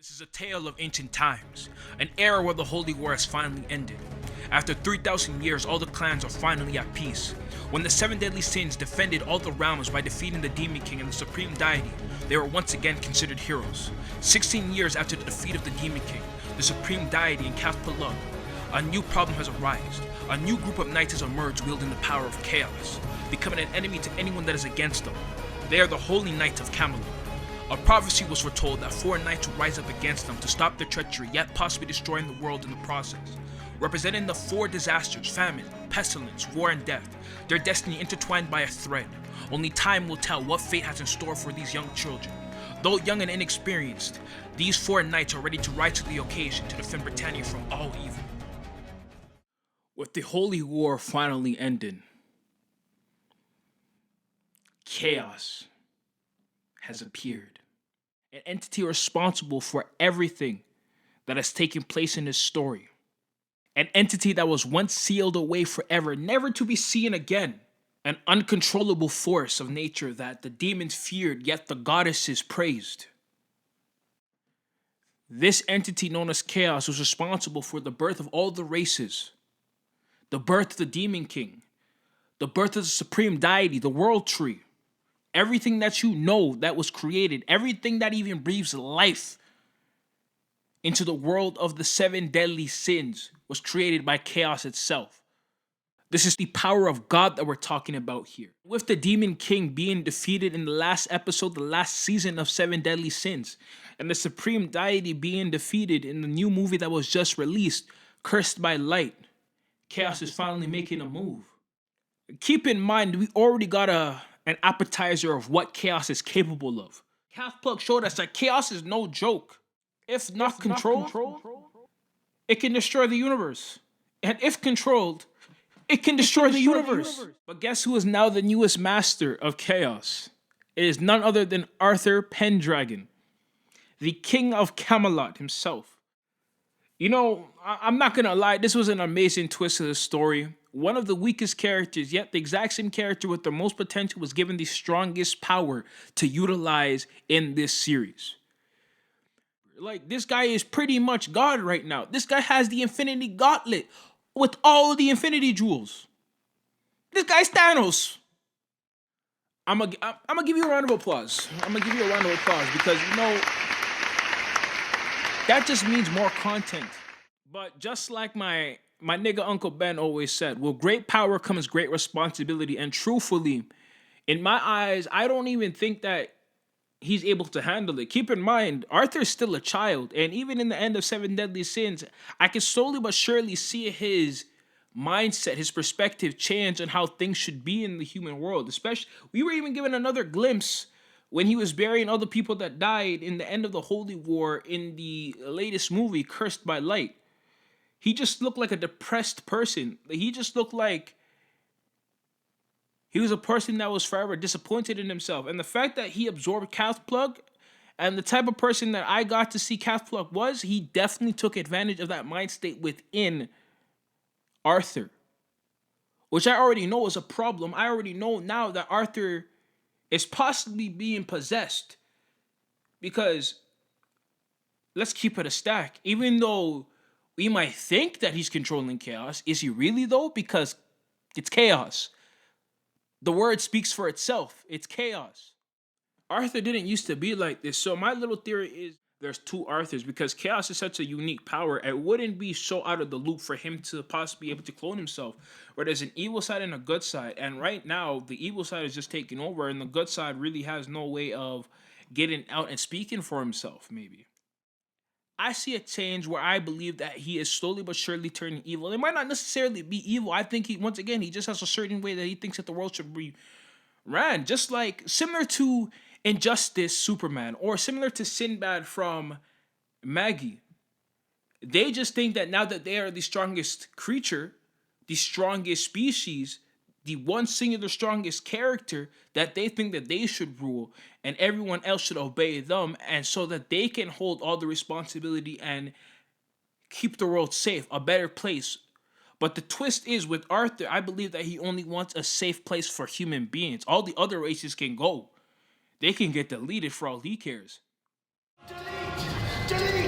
This is a tale of ancient times, an era where the Holy War has finally ended. After 3,000 years, all the clans are finally at peace. When the seven deadly sins defended all the realms by defeating the Demon King and the Supreme Deity, they were once again considered heroes. 16 years after the defeat of the Demon King, the Supreme Deity and Cathpalug, a new problem has arisen. A new group of knights has emerged wielding the power of chaos, becoming an enemy to anyone that is against them. They are the Holy Knights of Camelot. A prophecy was foretold that 4 knights would rise up against them to stop their treachery, yet possibly destroying the world in the process. Representing the 4 disasters, famine, pestilence, war, and death, their destiny intertwined by a thread. Only time will tell what fate has in store for these young children. Though young and inexperienced, these 4 knights are ready to rise to the occasion to defend Britannia from all evil. With the Holy War finally ended, chaos has appeared. An entity responsible for everything that has taken place in this story. An entity that was once sealed away forever, never to be seen again. An uncontrollable force of nature that the demons feared, yet the goddesses praised. This entity known as Chaos was responsible for the birth of all the races, the birth of the Demon King, the birth of the Supreme Deity, the World Tree. Everything that you know that was created, everything that even breathes life into the world of the 7 deadly sins was created by chaos itself. This is the power of God that we're talking about here. With the Demon King being defeated in the last episode, the last season of 7 deadly sins, and the Supreme Deity being defeated in the new movie that was just released, Cursed by Light, chaos is finally making a move. Keep in mind, we already got an appetizer of what chaos is capable of. Cathplug showed us that chaos is no joke. If not controlled, it can destroy the universe. And if controlled, it can destroy the universe. But guess who is now the newest master of chaos? It is none other than Arthur Pendragon, the King of Camelot himself. You know, I'm not gonna lie, this was an amazing twist to the story. One of the weakest characters, yet the exact same character with the most potential, was given the strongest power to utilize in this series. Like, this guy is pretty much God right now. This guy has the Infinity Gauntlet with all of the Infinity Jewels. This guy's Thanos. I'm gonna give you a round of applause. Because, you know, that just means more content. But just like my nigga Uncle Ben always said, with great power comes great responsibility. And truthfully, in my eyes, I don't even think that he's able to handle it. Keep in mind, Arthur's still a child. And even in the end of 7 Deadly Sins, I can slowly but surely see his mindset, his perspective change on how things should be in the human world. Especially, we were even given another glimpse when he was burying all the people that died in the end of the Holy War in the latest movie, Cursed by Light. He just looked like a depressed person. He just looked like he was a person that was forever disappointed in himself. And the fact that he absorbed Cathplug and the type of person that I got to see Cathplug was, he definitely took advantage of that mind state within Arthur. Which I already know is a problem. I already know now that Arthur is possibly being possessed. Because, let's keep it a stack. Even though we might think that he's controlling chaos, is he really though? Because it's chaos. The word speaks for itself. It's chaos. Arthur didn't used to be like this. So my little theory is there's 2 Arthurs, because chaos is such a unique power. It wouldn't be so out of the loop for him to possibly be able to clone himself, where there's an evil side and a good side. And right now, the evil side is just taking over, and the good side really has no way of getting out and speaking for himself, maybe. I see a change where I believe that he is slowly but surely turning evil. It might not necessarily be evil. I think he just has a certain way that he thinks that the world should be ran. Just like, similar to Injustice Superman, or similar to Sinbad from Maggie. They just think that now that they are the strongest creature, the strongest species, the one singular strongest character, that they think that they should rule and everyone else should obey them, and so that they can hold all the responsibility and keep the world safe, a better place. But the twist is, with Arthur, I believe that he only wants a safe place for human beings. All the other races can go. They can get deleted for all he cares. Delete! Delete!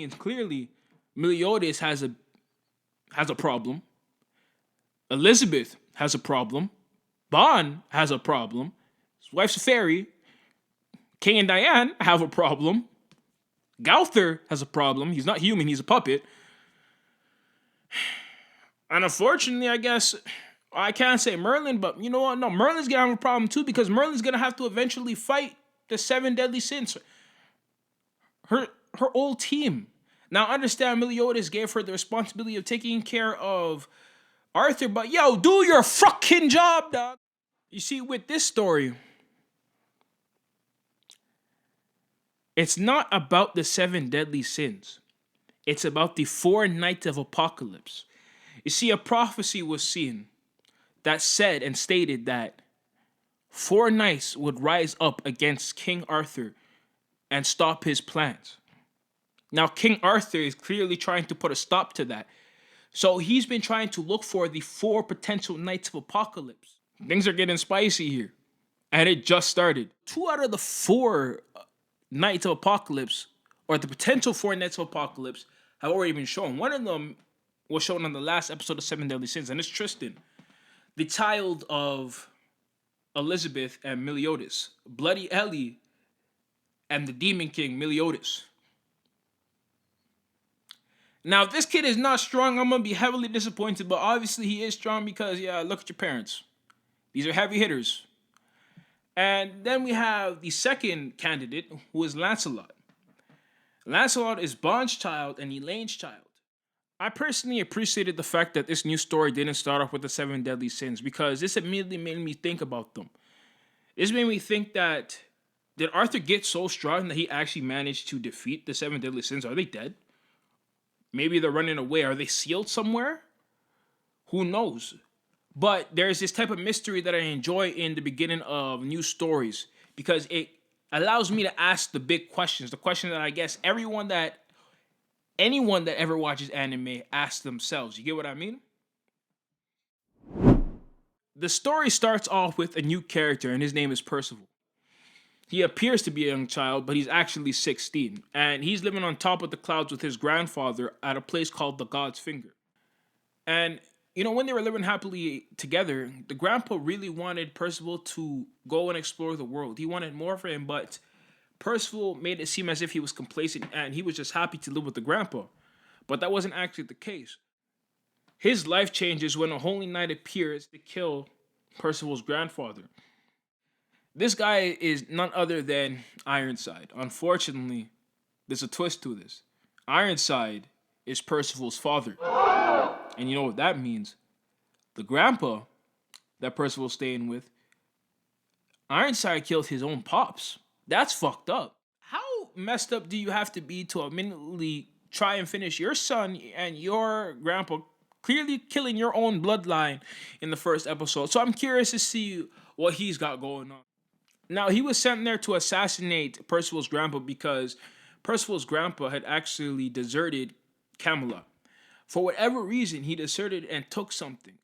means clearly Meliodas has a problem. Elizabeth has a problem. Bon has a problem. His wife's a fairy. King and Diane have a problem. Gauther has a problem. He's not human, he's a puppet. And unfortunately, I guess I can't say Merlin, but you know what? No, Merlin's gonna have a problem too because Merlin's gonna have to eventually fight the seven deadly sins. Her her old team. Now understand Meliodas gave her the responsibility of taking care of Arthur, but yo, do your fucking job, dog. You see, with this story, it's not about the seven deadly sins. It's about the four nights of apocalypse. You see, a prophecy was seen that said and stated that four knights would rise up against King Arthur and stop his plans. Now, King Arthur is clearly trying to put a stop to that. So he's been trying to look for the four potential knights of apocalypse. Things are getting spicy here. And it just started. Two out of the four knights of apocalypse, or the potential four knights of apocalypse, have already been shown. One of them was shown on the last episode of Seven Deadly Sins, and it's Tristan, the child of Elizabeth and Meliodas, Bloody Ellie and the Demon King Meliodas. Now, if this kid is not strong, I'm going to be heavily disappointed, but obviously he is strong because, yeah, look at your parents. These are heavy hitters. And then we have the second candidate, who is Lancelot. Lancelot is Bond's child and Elaine's child. I personally appreciated the fact that this new story didn't start off with the seven deadly sins because this immediately made me think about them. This made me think that, did Arthur get so strong that he actually managed to defeat the seven deadly sins? Are they dead? Maybe they're running away. Are they sealed somewhere? Who knows? But there's this type of mystery that I enjoy in the beginning of new stories because it allows me to ask the big questions, the question that I guess anyone that ever watches anime asks themselves. You get what I mean? The story starts off with a new character, and his name is Percival. He appears to be a young child, but he's actually 16, and he's living on top of the clouds with his grandfather at a place called the God's Finger. And you know, when they were living happily together, the grandpa really wanted Percival to go and explore the world. He wanted more for him, but Percival made it seem as if he was complacent and he was just happy to live with the grandpa. But that wasn't actually the case. His life changes when a holy knight appears to kill Percival's grandfather. This guy is none other than Ironside. Unfortunately, there's a twist to this. Ironside is Percival's father. And you know what that means? The grandpa that Percival's staying with, Ironside killed his own pops. That's fucked up. How messed up do you have to be to immediately try and finish your son and your grandpa clearly killing your own bloodline in the first episode? So I'm curious to see what he's got going on. Now, he was sent there to assassinate Percival's grandpa because Percival's grandpa had actually deserted Camelot. For whatever reason, he deserted and took something.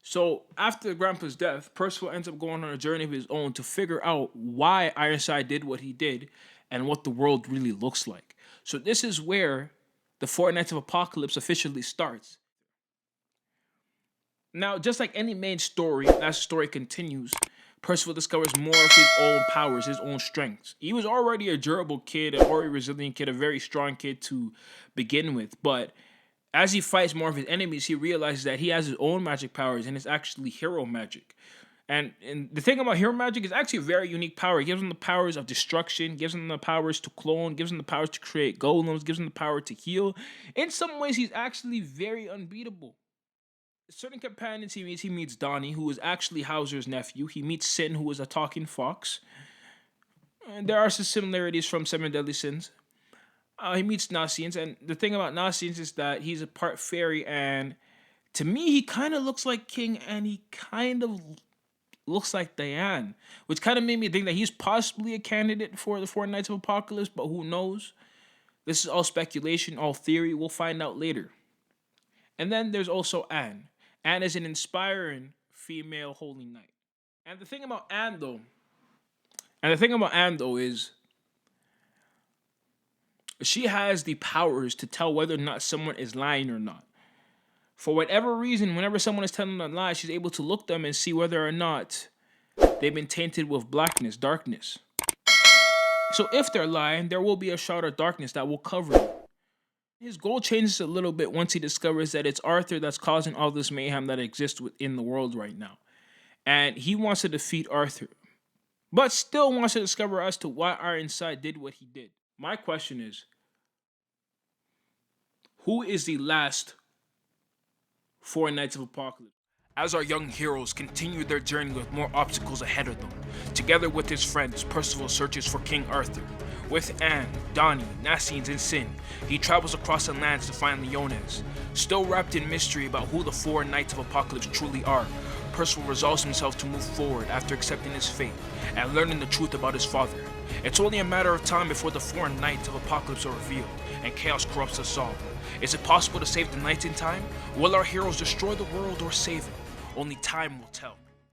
So after grandpa's death, Percival ends up going on a journey of his own to figure out why Ironside did what he did and what the world really looks like. So this is where the Four Nights of Apocalypse officially starts. Now, just like any main story, as the story continues, Percival discovers more of his own powers, his own strengths. He was already a durable kid, a very resilient kid, a very strong kid to begin with. But as he fights more of his enemies, he realizes that he has his own magic powers, and it's actually hero magic. And the thing about hero magic is actually a very unique power. It gives him the powers of destruction, gives him the powers to clone, gives him the powers to create golems, gives him the power to heal. In some ways, he's actually very unbeatable. Certain companions he meets Donnie, who is actually Hauser's nephew. He meets Sin, who is a talking fox. And there are some similarities from Seven Deadly Sins. He meets Nasians, and the thing about Nasians is that he's a part fairy, and to me, he kind of looks like King, and he kind of looks like Diane, which kind of made me think that he's possibly a candidate for the Four Nights of Apocalypse, but who knows? This is all speculation, all theory. We'll find out later. And then there's also Anne. Anne is an inspiring female holy knight. And the thing about Anne, though, is She has the powers to tell whether or not someone is lying or not. For whatever reason, whenever someone is telling a lie, she's able to look them and see whether or not they've been tainted with blackness, darkness. So if they're lying, there will be a shroud of darkness that will cover them. His goal changes a little bit once he discovers that it's Arthur that's causing all this mayhem that exists within the world right now. And he wants to defeat Arthur, but still wants to discover as to why Ironside did what he did. My question is, who is the last four Knights of Apocalypse? As our young heroes continue their journey with more obstacles ahead of them, together with his friends, Percival searches for King Arthur. With Anne, Donnie, Nasines, and Sin, he travels across the lands to find Leones. Still wrapped in mystery about who the four Knights of Apocalypse truly are, Percival resolves himself to move forward after accepting his fate and learning the truth about his father. It's only a matter of time before the four Knights of Apocalypse are revealed, and chaos corrupts us all. Is it possible to save the Knights in time? Will our heroes destroy the world or save it? Only time will tell.